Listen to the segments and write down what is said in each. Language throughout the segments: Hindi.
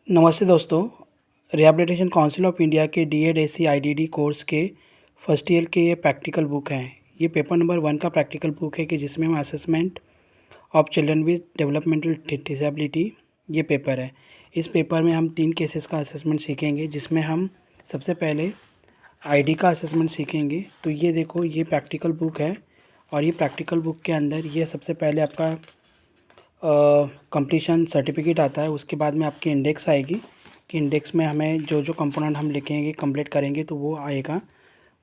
नमस्ते दोस्तों। रिहैबिलिटेशन काउंसिल ऑफ इंडिया के डीएड एससी आईडीडी कोर्स के फर्स्ट ईयर के ये प्रैक्टिकल बुक हैं। ये पेपर नंबर 1 का प्रैक्टिकल बुक है कि जिसमें हम assessment of children with developmental disability ये पेपर है। इस पेपर में हम 3 केसेस का असेसमेंट सीखेंगे, जिसमें हम सबसे पहले आईडी का असेसमेंट सीखेंगे। तो ये देखो, ये प्रैक्टिकल बुक है और ये प्रैक्टिकल बुक के अंदर ये सबसे पहले आपका कंप्लीशन सर्टिफिकेट आता है। उसके बाद में आपकी इंडेक्स आएगी कि इंडेक्स में हमें जो जो कंपोनेंट हम लिखेंगे कंप्लीट करेंगे तो वो आएगा।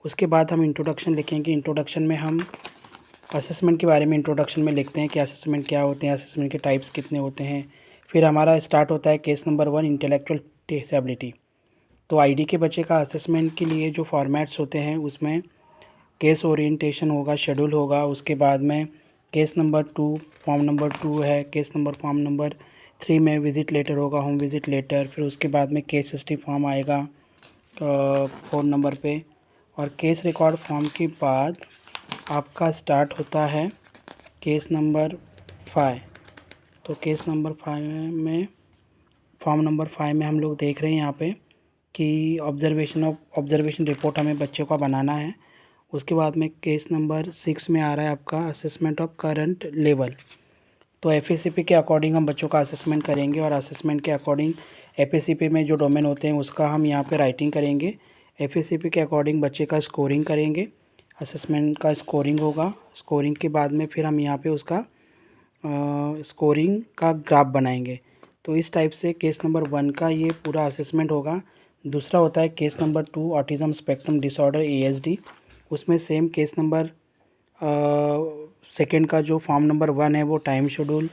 उसके बाद हम इंट्रोडक्शन लिखेंगे। इंट्रोडक्शन में हम असेसमेंट के बारे में इंट्रोडक्शन में लिखते हैं कि असेसमेंट क्या होते हैं, असेसमेंट के टाइप्स कितने होते हैं। फिर हमारा स्टार्ट होता है केस नंबर 1 इंटेलेक्चुअल डिसेबिलिटी। तो आईडी के बच्चे का असेसमेंट के लिए जो फॉर्मेट्स होते हैं उसमें केस ओरिएंटेशन होगा, शेड्यूल होगा। उसके बाद में केस नंबर 2 फॉर्म नंबर 2 है। फॉर्म नंबर 3 में विज़िट लेटर होगा, होम विज़िट लेटर। फिर उसके बाद में केस हिस्ट्री फॉर्म आएगा 4 नंबर पे। और केस रिकॉर्ड फॉर्म के बाद आपका स्टार्ट होता है केस नंबर 5। तो केस नंबर 5 में फॉर्म नंबर 5 में हम लोग देख रहे हैं यहाँ पे कि ऑब्जर्वेशन रिपोर्ट हमें बच्चों का बनाना है। उसके बाद में केस नंबर 6 में आ रहा है आपका असेसमेंट ऑफ करंट लेवल। तो एफएसीपी के अकॉर्डिंग हम बच्चों का असेसमेंट करेंगे और असेसमेंट के अकॉर्डिंग एफएसीपी में जो डोमेन होते हैं उसका हम यहाँ पे राइटिंग करेंगे। एफएसीपी के अकॉर्डिंग बच्चे का स्कोरिंग करेंगे। असेसमेंट का स्कोरिंग होगा। स्कोरिंग के बाद में फिर हम यहाँ पे उसका स्कोरिंग का ग्राफ बनाएंगे। तो इस टाइप से केस नंबर 1 का ये पूरा असेसमेंट होगा। दूसरा होता है case number 2 autism spectrum disorder ASD. उसमें सेम केस नंबर सेकेंड का जो फॉर्म नंबर 1 है वो टाइम शेड्यूल,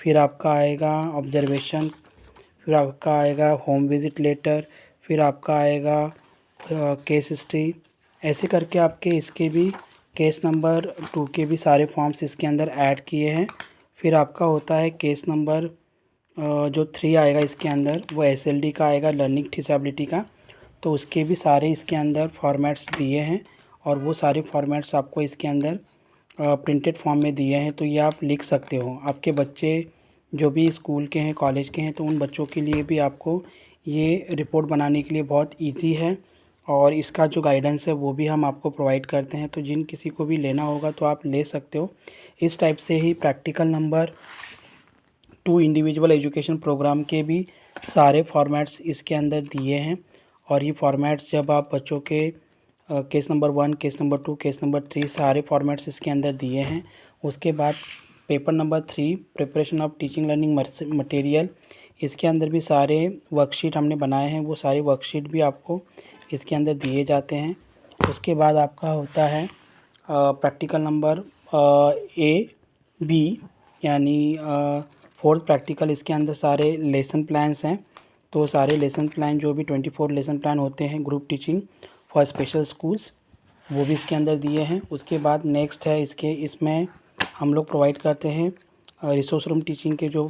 फिर आपका आएगा ऑब्जर्वेशन, फिर आपका आएगा होम विज़िट लेटर, फिर आपका आएगा केस हिस्ट्री। ऐसे करके आपके इसके भी केस नंबर 2 के भी सारे फॉर्म्स इसके अंदर ऐड किए हैं। फिर आपका होता है केस नंबर जो 3 आएगा इसके अंदर वो एसएलडी का आएगा, लर्निंग डिसेबिलिटी का। तो उसके भी सारे इसके अंदर फॉर्मेट्स दिए हैं और वो सारे फॉर्मेट्स आपको इसके अंदर प्रिंटेड फॉर्म में दिए हैं। तो ये आप लिख सकते हो। आपके बच्चे जो भी स्कूल के हैं, कॉलेज के हैं, तो उन बच्चों के लिए भी आपको ये रिपोर्ट बनाने के लिए बहुत इजी है और इसका जो गाइडेंस है वो भी हम आपको प्रोवाइड करते हैं। तो जिन किसी को भी लेना होगा तो आप ले सकते हो। इस टाइप से ही practical number 2 individual education program के भी सारे फॉर्मेट्स इसके अंदर दिए हैं। और ये फॉर्मेट्स जब आप बच्चों के case number 1, case number 2, case number 3 सारे फॉर्मेट्स इसके अंदर दिए हैं। उसके बाद paper number 3 preparation of teaching learning material, इसके अंदर भी सारे वर्कशीट हमने बनाए हैं। वो सारे वर्कशीट भी आपको इसके अंदर दिए जाते हैं। उसके बाद आपका होता है प्रैक्टिकल नंबर A-B यानी 4th प्रैक्टिकल। इसके अंदर सारे लेसन प्लान्स हैं। तो सारे लेसन प्लान जो भी 24 लेसन प्लान होते हैं group teaching for special schools वो भी इसके अंदर दिए हैं। उसके बाद नेक्स्ट है इसमें हम लोग प्रोवाइड करते हैं रिसोर्स रूम टीचिंग के जो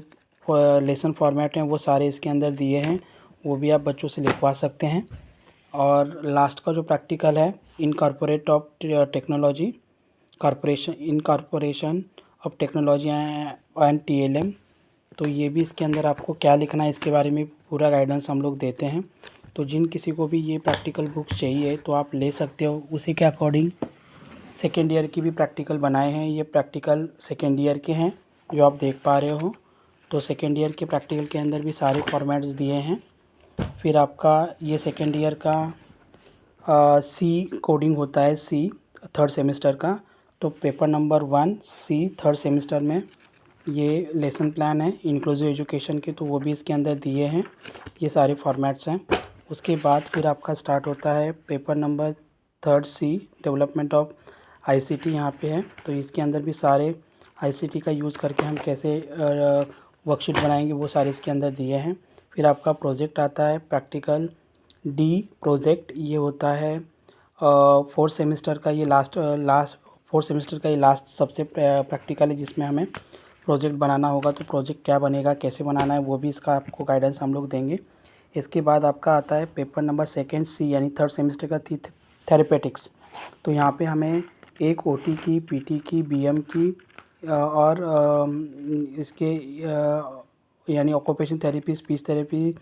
लेसन फॉर्मेट हैं वो सारे इसके अंदर दिए हैं। वो भी आप बच्चों से लिखवा सकते हैं। और लास्ट का जो प्रैक्टिकल है incorporate of technology incorporation of technology and TLM। तो ये भी इसके अंदर आपको क्या लिखना है इसके बारे में पूरा गाइडेंस हम लोग देते हैं। तो जिन किसी को भी ये प्रैक्टिकल बुक चाहिए तो आप ले सकते हो। उसी के अकॉर्डिंग सेकेंड ईयर की भी प्रैक्टिकल बनाए हैं। ये प्रैक्टिकल सेकेंड ईयर के हैं जो आप देख पा रहे हो। तो सेकेंड ईयर के प्रैक्टिकल के अंदर भी सारे फॉर्मेट्स दिए हैं। फिर आपका ये सेकेंड ईयर का C कोडिंग होता है, C 3rd सेमेस्टर का। तो paper number 1 C 3rd semester में ये लेसन प्लान है इंक्लूसिव एजुकेशन के, तो वो भी इसके अंदर दिए हैं। ये सारे फॉर्मेट्स हैं। उसके बाद फिर आपका स्टार्ट होता है paper number 3rd C development of ICT यहाँ पे है। तो इसके अंदर भी सारे ICT का यूज़ करके हम कैसे वर्कशीट बनाएंगे वो सारे इसके अंदर दिए हैं। फिर आपका प्रोजेक्ट आता है प्रैक्टिकल D प्रोजेक्ट। ये होता है 4th सेमेस्टर का, ये लास्ट 4th सेमेस्टर का ये लास्ट सबसे प्रैक्टिकल है जिसमें हमें प्रोजेक्ट बनाना होगा। तो प्रोजेक्ट क्या बनेगा, कैसे बनाना है, वो भी इसका आपको गाइडेंस हम लोग देंगे। इसके बाद आपका आता है पेपर नंबर 2nd C यानी 3rd सेमेस्टर का थेरेपेटिक्स। तो यहाँ पे हमें एक OT की, PT की, BM की और इसके यानी occupation therapy, speech therapy,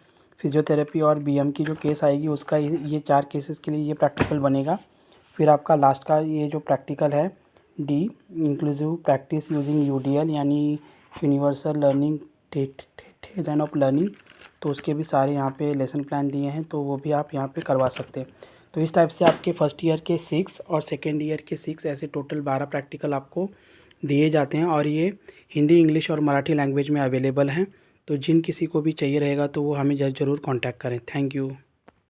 physiotherapy और बीएम की जो केस आएगी उसका ये 4 केसेस के लिए ये प्रैक्टिकल बनेगा। फिर आपका लास्ट का ये जो प्रैक्टिकल है D, inclusive practice using UDL यानी universal learning design of learning, तो उसके भी सारे यहाँ पे लेसन प्लान दिए हैं, तो वो भी आप यहाँ पे करवा सकते हैं। तो इस टाइप से आपके फर्स्ट ईयर के 6 और सेकेंड ईयर के 6 ऐसे टोटल 12 प्रैक्टिकल आपको दिए जाते हैं और ये हिंदी, इंग्लिश और मराठी लैंग्वेज में अवेलेबल हैं। तो जिन किसी को भी चाहिए रहेगा तो वो हमें ज़रूर कॉन्टैक्ट करें। Thank you.